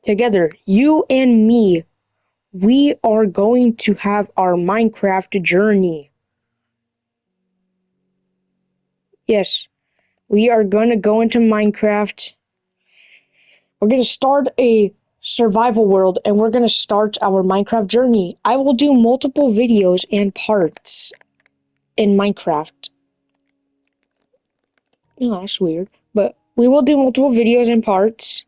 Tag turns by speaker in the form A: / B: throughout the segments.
A: Together, you and me, we are going to have our Minecraft journey. Yes, we are going to go into Minecraft. We're going to start a survival world and we're going to start our Minecraft journey. I will do multiple videos and parts in Minecraft. Oh, that's weird. But we will do multiple videos and parts.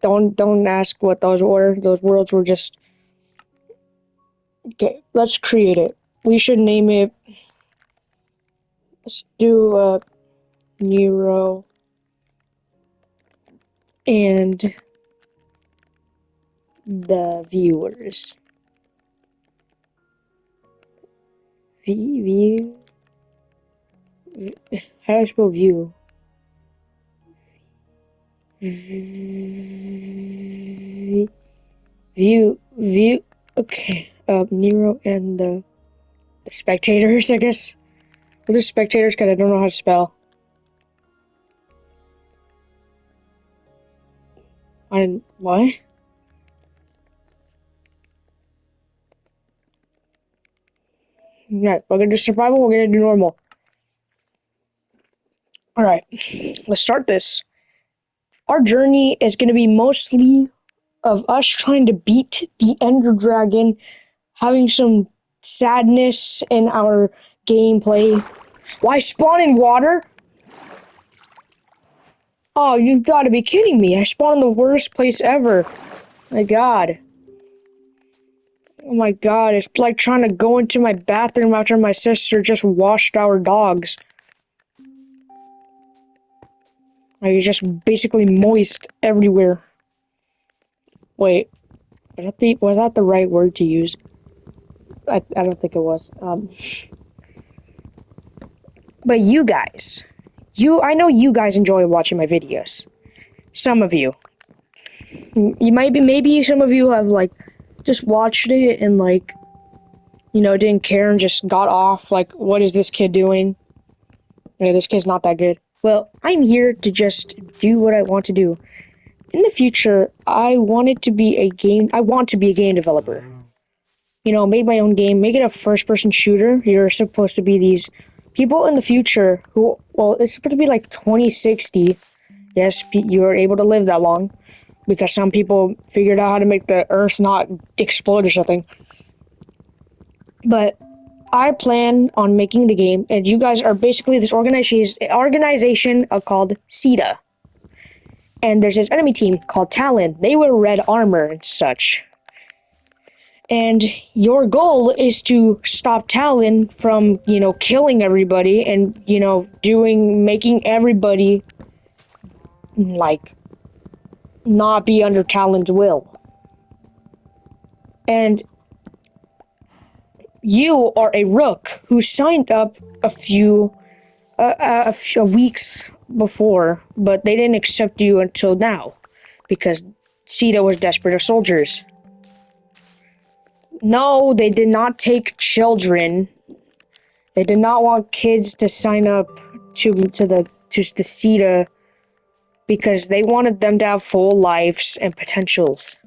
A: Don't ask what those were. Those worlds were just... Okay, let's create it. We should name it... Let's do Nero and the viewers. View. How do I spell view? View. Okay. Nero and the spectators, I guess. Or the spectators, because I don't know how to spell. What? Right, we're gonna do survival, we're gonna do normal. Alright, let's start this. Our journey is gonna be mostly of us trying to beat the Ender Dragon, having some sadness in our gameplay. Why spawn in water? Oh, you've got to be kidding me. I spawned in the worst place ever. My god. Oh my god, it's like trying to go into my bathroom after my sister just washed our dogs. Like, it's just basically moist everywhere. Wait, was that the right word to use? I don't think it was. But you guys, I know you guys enjoy watching my videos. Some of you. Maybe some of you have, like, just watched it and, like, didn't care and just got off. Like, what is this kid doing? This kid's not that good. Well, I'm here to just do what I want to do. In the future, I want to be a game developer. Make my own game, make it a first-person shooter. You're supposed to be these people in the future who, well, it's supposed to be like 2060. Yes, you're able to live that long because some people figured out how to make the Earth not explode or something. But I plan on making the game, and you guys are basically this organization called CETA. And there's this enemy team called Talon. They wear red armor and such. And your goal is to stop Talon from, killing everybody and, making everybody, like, not be under Talon's will. And you are a rook who signed up a few weeks before, but they didn't accept you until now because CETA was desperate of soldiers. No, they did not take children. They did not want kids to sign up to the CETA because they wanted them to have full lives and potentials.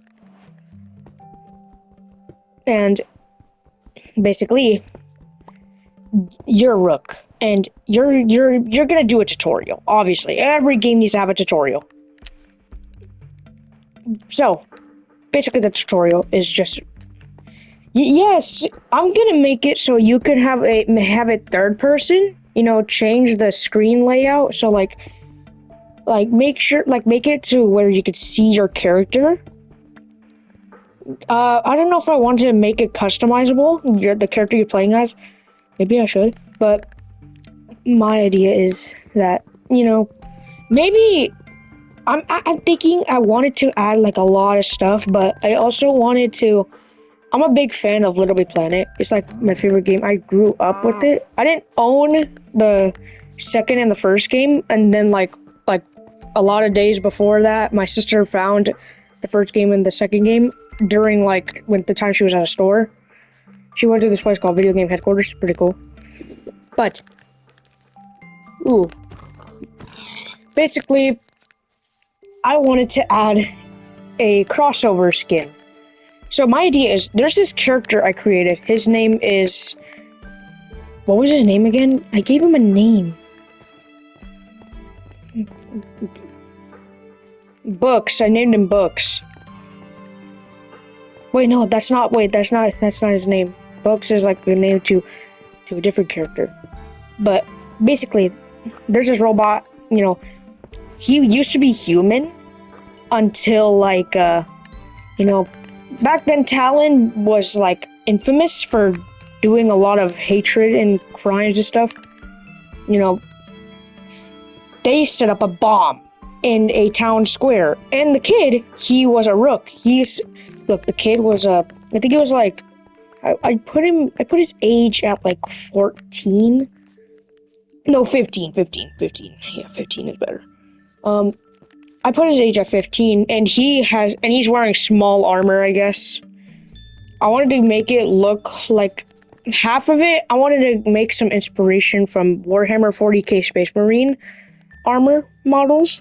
A: And basically, you're a rook, and you're gonna do a tutorial. Obviously, every game needs to have a tutorial. So, basically, the tutorial is just... Yes, I'm gonna make it so you can have it third person. Change the screen layout so like make it to where you could see your character. I don't know if I want to make it customizable. The character you're playing as. Maybe I should, but my idea is that maybe I'm thinking I wanted to add like a lot of stuff, but I also wanted to... I'm a big fan of Little Big Planet. It's like my favorite game. I grew up with it. I didn't own the second and the first game, and then like a lot of days before that, my sister found the first game and the second game during when the time she was at a store. She went to this place called Video Game Headquarters. Pretty cool. But basically, I wanted to add a crossover skin. So my idea is, there's this character I created. His name is... What was his name again? I gave him a name. Books. I named him Books. Wait, no, that's not his name. Books is like the name to a different character. But basically, there's this robot, you know, he used to be human until like, you know, back then Talon was like infamous for doing a lot of hatred and crimes and stuff. You know, they set up a bomb in a town square, and the kid, he was a rook. Look, the kid was I think he was like, I put his age at like 14. No, 15. Yeah, 15 is better. I put his age at 15, and he's wearing small armor, I guess. I wanted to make it look like half of it. I wanted to make some inspiration from Warhammer 40k Space Marine armor models,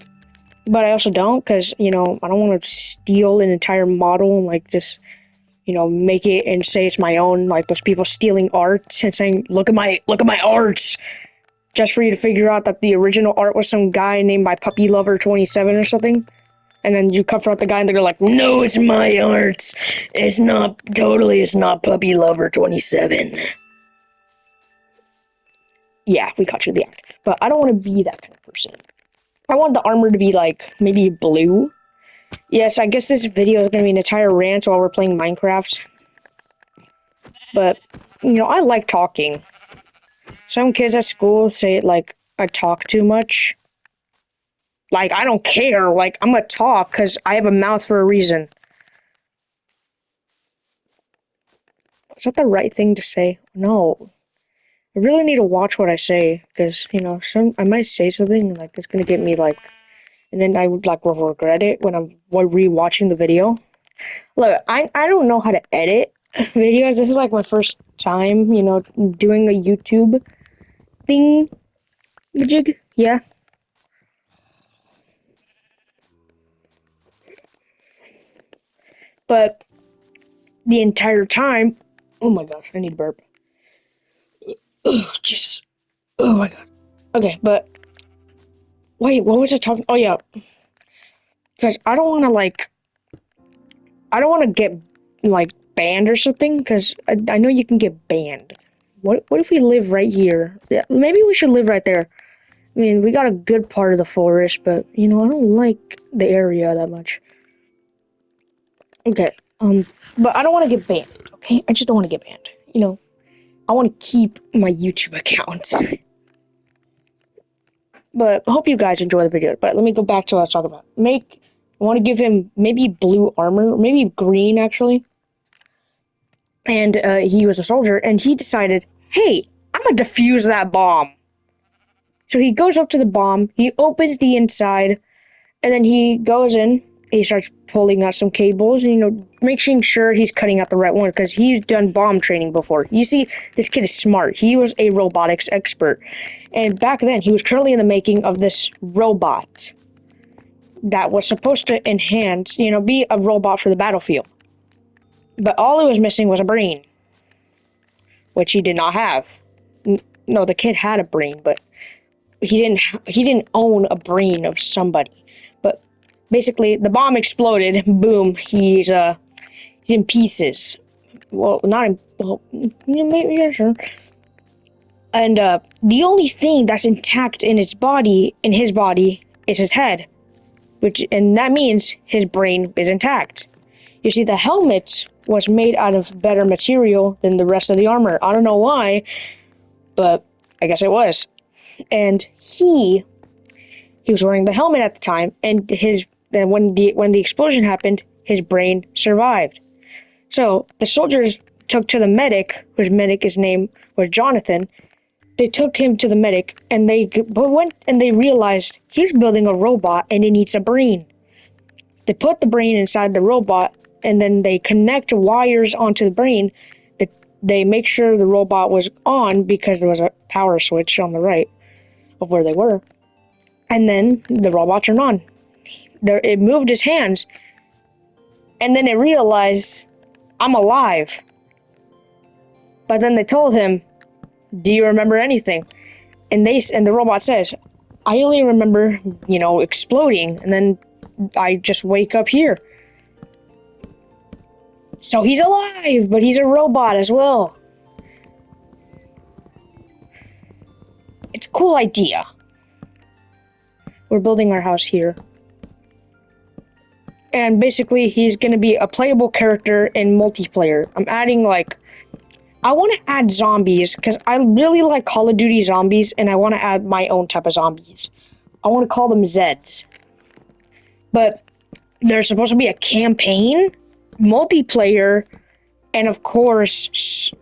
A: but I also don't, because, you know, I don't want to steal an entire model and like just, you know, make it and say it's my own, like those people stealing art and saying, look at my art, just for you to figure out that the original art was some guy named by Puppy Lover 27 or something. And then you cover out the guy and they're like, no, it's my art. It's not Puppy Lover 27. Yeah, we caught you in the act. But I don't want to be that kind of person. I want the armor to be like, maybe blue. Yes, I guess this video is going to be an entire rant while we're playing Minecraft. But, you know, I like talking. Some kids at school say, like, I talk too much. Like, I don't care. Like, I'm gonna talk because I have a mouth for a reason. Is that the right thing to say? No. I really need to watch what I say, because, you know, I might say something, and, like, it's gonna get me, like... And then I would, like, regret it when I'm re-watching the video. Look, I don't know how to edit videos. This is, like, my first time, you know, doing a YouTube thing. Jig? Yeah. But the entire time... Oh my gosh, I need to burp. Oh, Jesus. Oh my god. Okay, but... Wait, what was I talking... Oh, yeah. Because I don't want to, like... I don't want to get, like, banned or something, because I know you can get banned. What if we live right here? Yeah, maybe we should live right there. I mean, we got a good part of the forest, but, you know, I don't like the area that much. Okay, but I don't want to get banned, okay? I just don't want to get banned. You know, I want to keep my YouTube account. But I hope you guys enjoy the video. But let me go back to what I was talking about. I want to give him maybe blue armor, maybe green, actually. And he was a soldier, and he decided, hey, I'm going to defuse that bomb. So he goes up to the bomb, he opens the inside, and then he goes in, he starts pulling out some cables, and, you know, making sure he's cutting out the right one, because he's done bomb training before. You see, this kid is smart. He was a robotics expert. And back then, he was currently in the making of this robot that was supposed to enhance, you know, be a robot for the battlefield. But all it was missing was a brain, which he did not have. No, the kid had a brain, but he didn't own a brain of somebody. But basically, the bomb exploded. Boom, he's in pieces. Well, not in... Well, maybe, yeah, sure. And the only thing that's intact in his body, is his head. And that means his brain is intact. You see, the helmet was made out of better material than the rest of the armor. I don't know why, but I guess it was. And he was wearing the helmet at the time, and when the explosion happened, his brain survived. So the soldiers took to the medic, whose medic's name was Jonathan. They took him to the medic, and they realized he's building a robot and it needs a brain. They put the brain inside the robot, and then they connect wires onto the brain. They make sure the robot was on, because there was a power switch on the right of where they were. And then the robot turned on. it moved his hands, and then it realized I'm alive. But then they told him, "Do you remember anything?" And the robot says, "I only remember, exploding, and then I just wake up here." So he's alive, but he's a robot as well. It's a cool idea. We're building our house here. And basically, he's going to be a playable character in multiplayer. I'm adding, I want to add zombies, because I really like Call of Duty zombies, and I want to add my own type of zombies. I want to call them Zeds. But there's supposed to be a campaign, multiplayer, and of course,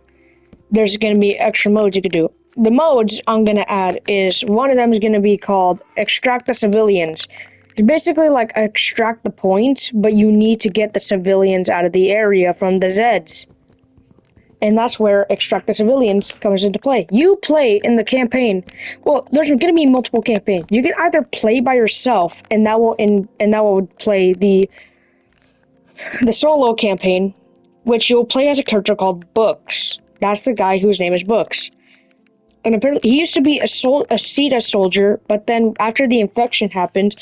A: there's going to be extra modes you could do. The modes I'm going to add is, one of them is going to be called Extract the Civilians. It's basically like extract the points, but you need to get the civilians out of the area from the Zeds. And that's where Extract the Civilians comes into play. You play in the campaign. Well, there's going to be multiple campaigns. You can either play by yourself, and that will play the solo campaign, which you'll play as a character called Books. That's the guy whose name is Books. And apparently, he used to be a CETA soldier, but then after the infection happened,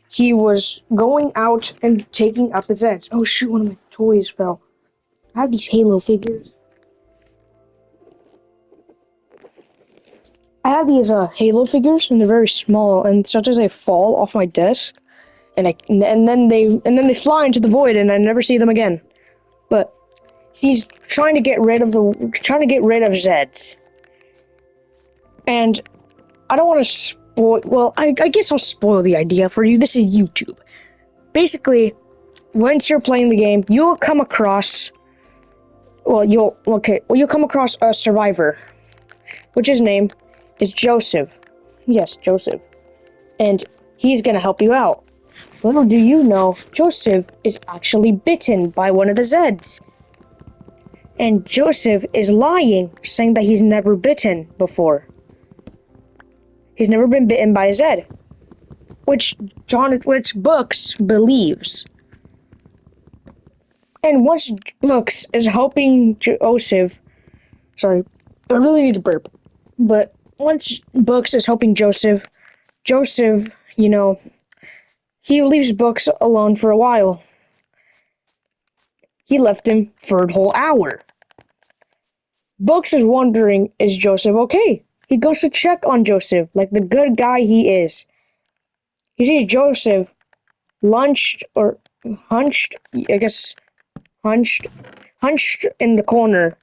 A: he was going out and taking out the Zeds. Oh shoot, one of my toys fell. I have these Halo figures. I have these Halo figures, and they're very small, and sometimes they fall off my desk, and then they fly into the void, and I never see them again. But he's trying to get rid of Zeds. And I don't want to spoil. Well, I guess I'll spoil the idea for you. This is YouTube. Basically, once you're playing the game, you'll come across. You'll come across a survivor, which his name is Joseph. Yes, Joseph. And he's gonna help you out. Little do you know, Joseph is actually bitten by one of the Zeds. And Joseph is lying, saying that he's never bitten before. He's never been bitten by a Zed. Which Books believes. And once Books is helping Joseph... Sorry, I really need to burp. But once Books is helping Joseph, he leaves Books alone for a while. He left him for a whole hour. Books is wondering, is Joseph okay? He goes to check on Joseph, like the good guy he is. He sees Joseph hunched in the corner.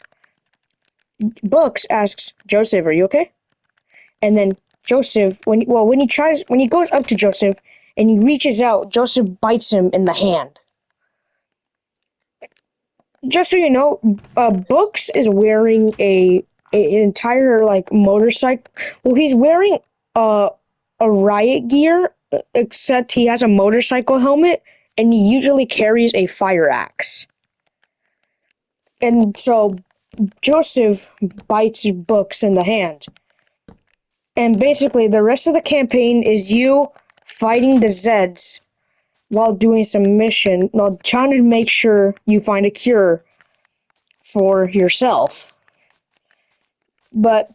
A: Books asks, Joseph, are you okay? And then Joseph, when he goes up to Joseph and he reaches out, Joseph bites him in the hand. Just so you know, Books is wearing an entire motorcycle. Well, he's wearing a riot gear, except he has a motorcycle helmet, and he usually carries a fire axe. And so Joseph bites Books in the hand. And basically, the rest of the campaign is you fighting the Zeds while doing some mission, while trying to make sure you find a cure for yourself. But,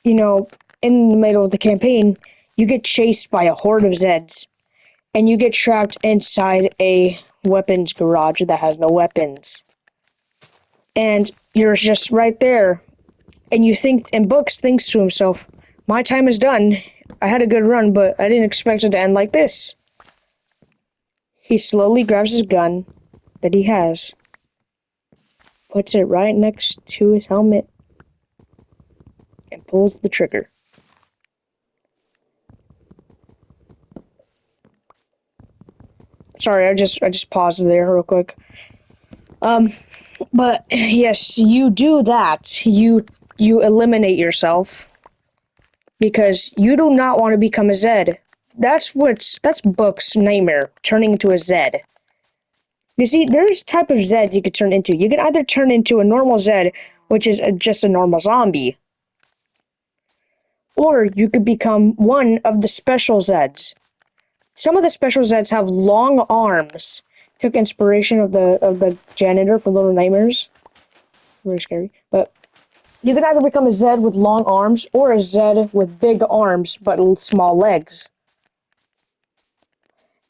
A: in the middle of the campaign, you get chased by a horde of Zeds, and you get trapped inside a weapons garage that has no weapons. And you're just right there, and Books thinks to himself, my time is done. I had a good run, but I didn't expect it to end like this. He slowly grabs his gun that he has, puts it right next to his helmet, and pulls the trigger. Sorry, I just paused there real quick. But yes, you do that. You eliminate yourself because you do not want to become a Zed. That's Book's nightmare, turning into a Zed. You see, there's type of Zeds you could turn into. You can either turn into a normal Zed, which is just a normal zombie, or you could become one of the special Zeds. some of the special Zeds have long arms. Took inspiration of the janitor for Little Nightmares. Very scary. But you can either become a Zed with long arms or a Zed with big arms but small legs.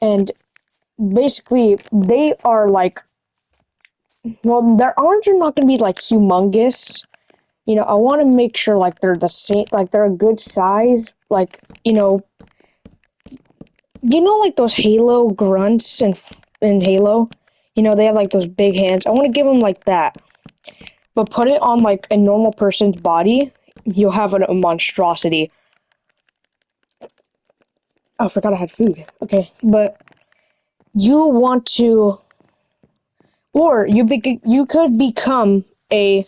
A: And basically, they are like, well, their arms are not going to be like humongous. You know, I want to make sure like they're the same, like they're a good size. Like, like those Halo grunts in Halo. You know, they have like those big hands. I want to give them like that, but put it on like a normal person's body. You'll have a monstrosity. Oh, I forgot I had food. Okay, but you want to, or you could become a,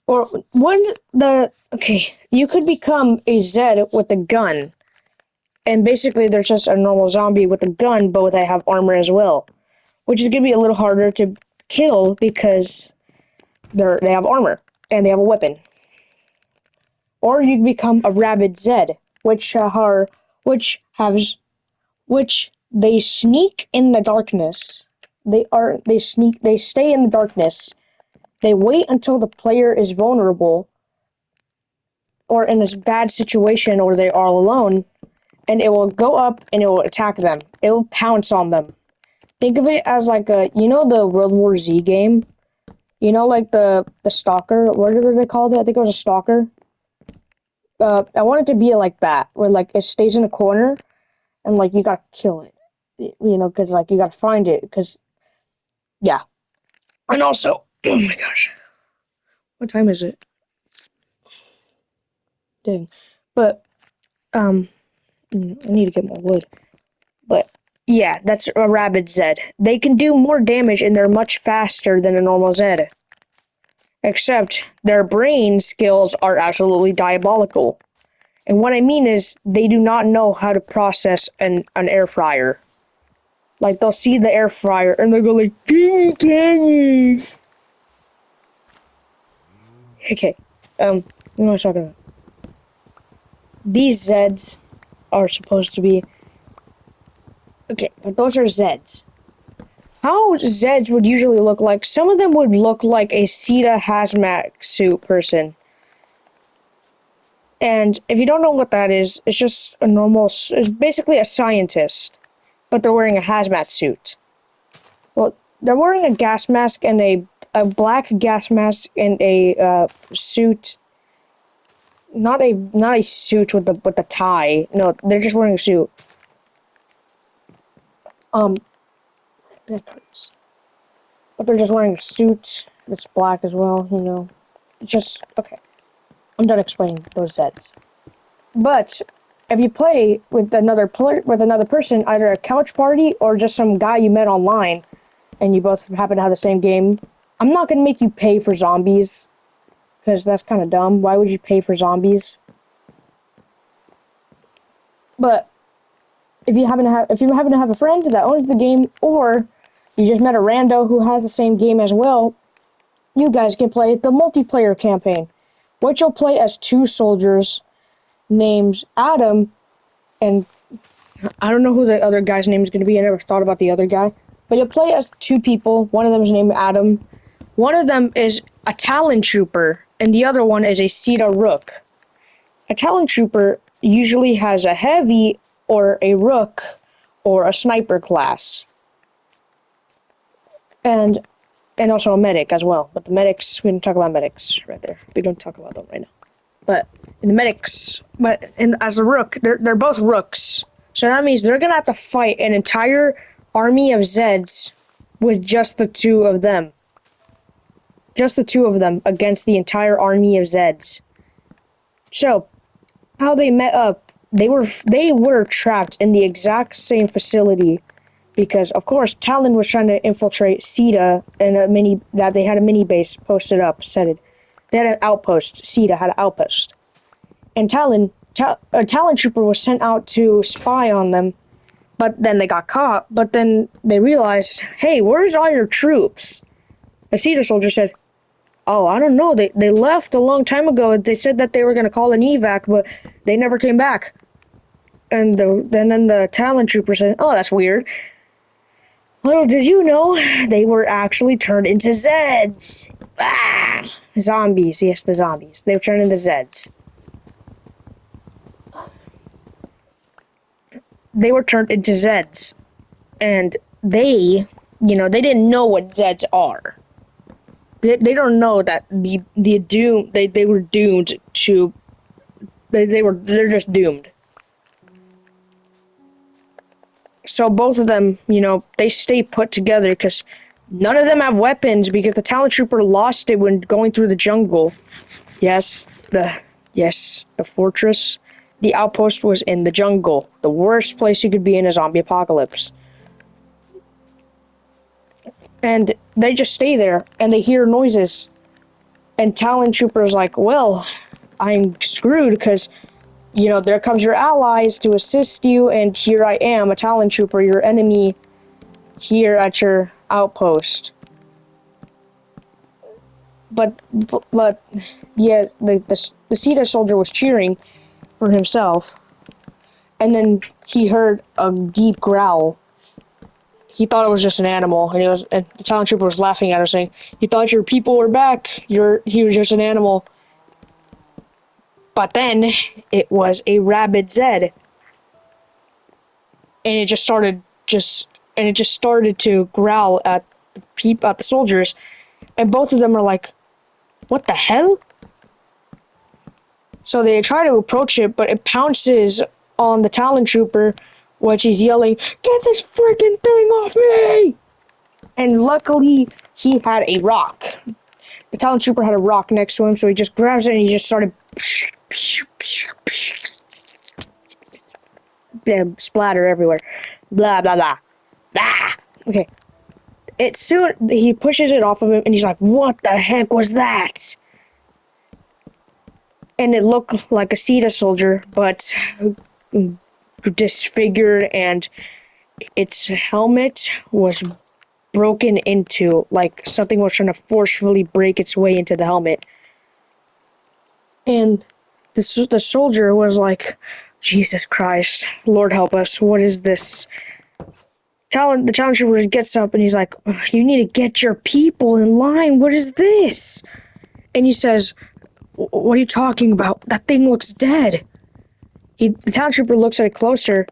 A: or one the okay, you could become a Zed with a gun, and basically there's just a normal zombie with a gun, but they have armor as well, which is gonna be a little harder to kill because they have armor and they have a weapon. Or you can become a rabid Zed, which they sneak in the darkness. They stay in the darkness. They wait until the player is vulnerable or in a bad situation or they are alone, and it will go up and it will attack them. It will pounce on them. Think of it as like the World War Z game? Like the Stalker? What did they call it? I think it was a Stalker. I want it to be like that, where like it stays in a corner and like you gotta kill it. Because like you gotta find it, because yeah. And also, oh my gosh, what time is it? Dang. But I need to get more wood. But yeah, that's a rabid Zed. They can do more damage and they're much faster than a normal Zed. Except their brain skills are absolutely diabolical. And what I mean is they do not know how to process an air fryer. Like they'll see the air fryer and they'll go like, "Give me damage." Okay. What am I talking about? These Zeds are supposed to be okay, but those are Zeds. How Zeds would usually look like? Some of them would look like a CETA hazmat suit person. And if you don't know what that is, it's just it's basically a scientist, but they're wearing a hazmat suit. Well, they're wearing a gas mask and a black gas mask and a suit. Not a suit with the tie. No, they're just wearing a suit. That hurts. But they're just wearing a suit that's black as well. Just okay. I'm done explaining those Zeds. But if you play with another person, either a couch party or just some guy you met online, and you both happen to have the same game, I'm not gonna make you pay for zombies, because that's kind of dumb. Why would you pay for zombies? But if you happen to have a friend that owns the game, or you just met a rando who has the same game as well, you guys can play the multiplayer campaign, which you'll play as two soldiers named Adam, and I don't know who the other guy's name is going to be. I never thought about the other guy. But you'll play as two people. One of them is named Adam. One of them is a Talon Trooper, and the other one is a CETA Rook. A Talon Trooper usually has a heavy or a Rook or a sniper class. And also a medic as well. But the medics, we don't talk about medics right there. We don't talk about them right now. But in the medics, as a Rook, they're both Rooks. So that means they're gonna have to fight an entire army of Zeds with just the two of them. Just the two of them against the entire army of Zeds. So, how they met up, they were trapped in the exact same facility because, of course, Talon was trying to infiltrate CETA and they had a mini base posted up. They had an outpost. CETA had an outpost, and a Talon Trooper was sent out to spy on them. But then they got caught. But then they realized, hey, where's all your troops? The CETA soldier said, oh, I don't know. They left a long time ago. They said that they were going to call an evac, but they never came back. then the talent trooper said, "Oh, that's weird. Little did you know, they were actually turned into Zeds. Ah, zombies. Yes, the zombies. They were turned into Zeds. They were turned into Zeds, and they didn't know what Zeds are. They don't know that the doom they were doomed to. They're just doomed. So both of them, they stay put together because none of them have weapons because the talent trooper lost it when going through the jungle. Yes, the fortress, the outpost was in the jungle, the worst place you could be in a zombie apocalypse. And they just stay there and they hear noises. And talent trooper's like, well, I'm screwed because there comes your allies to assist you, and here I am, a talent trooper, your enemy, here at your outpost. But yeah, the Ceta soldier was cheering for himself, and then he heard a deep growl. He thought it was just an animal, and the talent trooper was laughing at her, saying, "You thought your people were back? He was just an animal." But then it was a rabid Zed, and it just started to growl at the soldiers, and both of them are like, "What the hell?" So they try to approach it, but it pounces on the talent trooper, which he's yelling, "Get this freaking thing off me!" And luckily, he had a rock. The talent trooper had a rock next to him, so he just grabs it and he just started splatter everywhere. Blah, blah, blah. Ah! Okay. He pushes it off of him and he's like, "What the heck was that?" And it looked like a Ceta soldier, but disfigured, and its helmet was broken into, like something was trying to forcefully break its way into the helmet. And the soldier was like, "Jesus Christ, Lord help us, what is this?" The talent trooper gets up and he's like, "You need to get your people in line, what is this?" And he says, "What are you talking about? That thing looks dead." The talent trooper looks at it closer,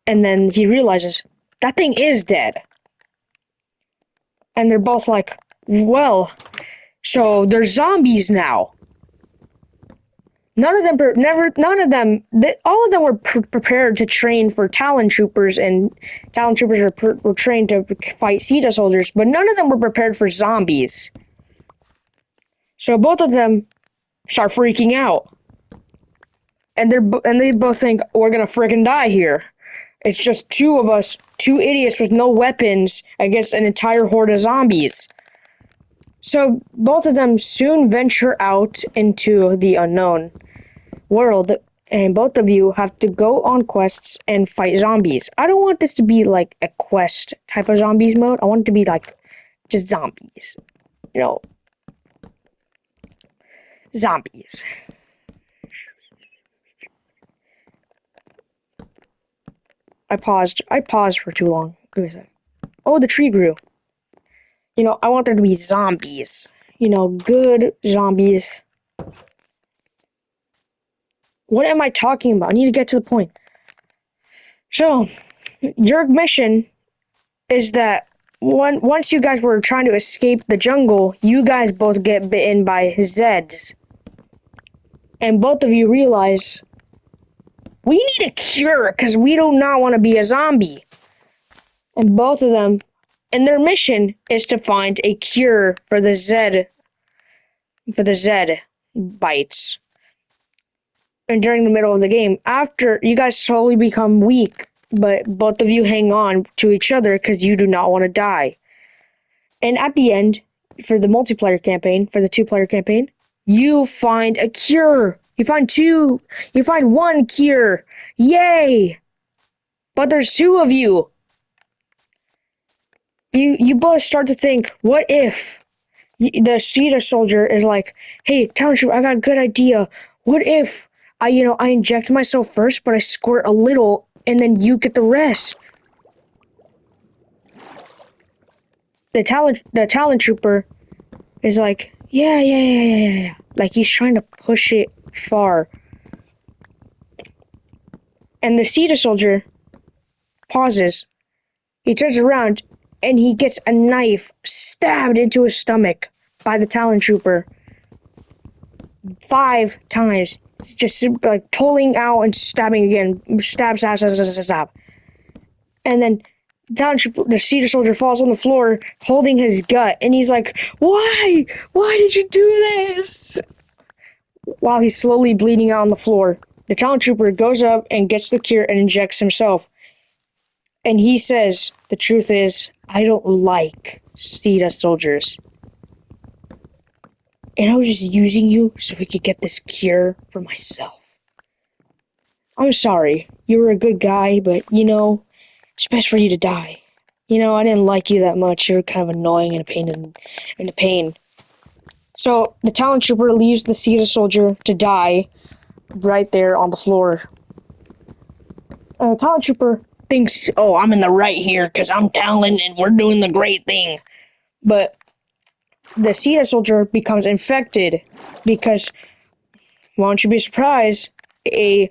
A: and then he realizes, that thing is dead. And they're both like, "Well, so they're zombies now." None of them, all of them were prepared to train for talent troopers, and talent troopers were trained to fight Ceta soldiers, but none of them were prepared for zombies. So both of them start freaking out, and they both think, "We're gonna freaking die here. It's just two of us, two idiots with no weapons against an entire horde of zombies." So both of them soon venture out into the unknown world, and both of you have to go on quests and fight zombies. I don't want this to be like a quest type of zombies mode. I want it to be like just zombies. Zombies. I paused for too long. Give me a sec. Oh, the tree grew. I want there to be zombies. Good zombies. What am I talking about? I need to get to the point. So, your mission is that once you guys were trying to escape the jungle, you guys both get bitten by Zeds. And both of you realize, we need a cure because we do not want to be a zombie. And both of them, and their mission is to find a cure for the Zed bites. And during the middle of the game, after you guys slowly become weak, but both of you hang on to each other because you do not want to die. And at the end, for the multiplayer campaign, for the 2-player campaign, you find a cure. You find one cure. Yay! But there's 2 of you. You both start to think, what if the Ceta soldier is like, "Hey, tell you, I got a good idea. What if I inject myself first, but I squirt a little, and then you get the rest. The talent trooper is like, yeah, yeah, yeah, yeah, yeah, yeah. Like he's trying to push it far. And the Cetus soldier pauses. He turns around and he gets a knife stabbed into his stomach by the talent trooper 5 times. Just like pulling out and stabbing again. Stab, stab, stab, stab, stab, stab. And then the Cetus soldier falls on the floor holding his gut, and he's like, "Why? Why did you do this?" While he's slowly bleeding out on the floor, the talent trooper goes up and gets the cure and injects himself. And he says, "The truth is, I don't like Cetus soldiers. And I was just using you so we could get this cure for myself. I'm sorry. You were a good guy, but it's best for you to die. I didn't like you that much. You're kind of annoying and a pain." So the talent trooper leaves the Cetus soldier to die right there on the floor. And the talent trooper thinks, "Oh, I'm in the right here because I'm talent and we're doing the great thing." But the Cetus soldier becomes infected because, won't you be surprised, a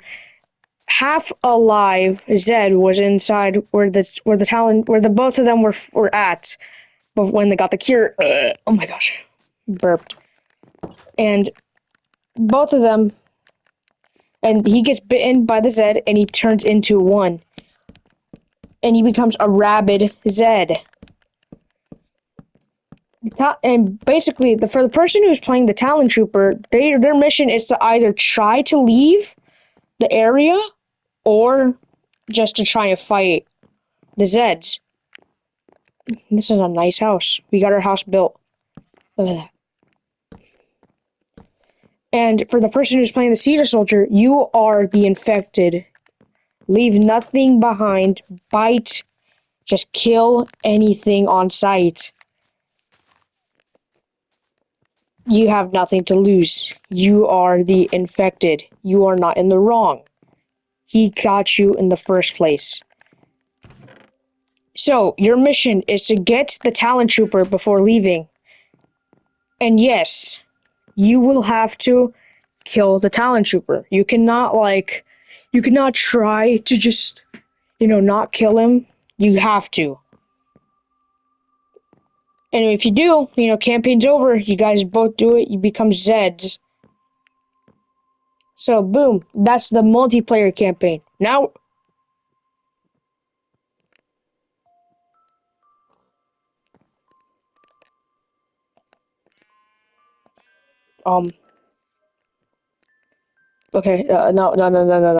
A: half alive Zed was inside where the both of them were at, but when they got the cure. Oh my gosh, burped. And both of them, and he gets bitten by the Zed, and he turns into one, and he becomes a rabid Zed. And basically, for the person who's playing the talent trooper, their mission is to either try to leave the area or just to try and fight the Zeds. This is a nice house. We got our house built. Look at that. And for the person who's playing the Cetus soldier, you are the infected. Leave nothing behind. Bite. Just kill anything on sight. You have nothing to lose. You are the infected. You are not in the wrong. He got you in the first place. So, your mission is to get the talent trooper before leaving. And yes, you will have to kill the talent trooper. You cannot try to just, not kill him. You have to. And if you do, campaign's over. You guys both do it. You become Zeds. So, boom. That's the multiplayer campaign. Now, um, okay, no, no, no, no, no, no.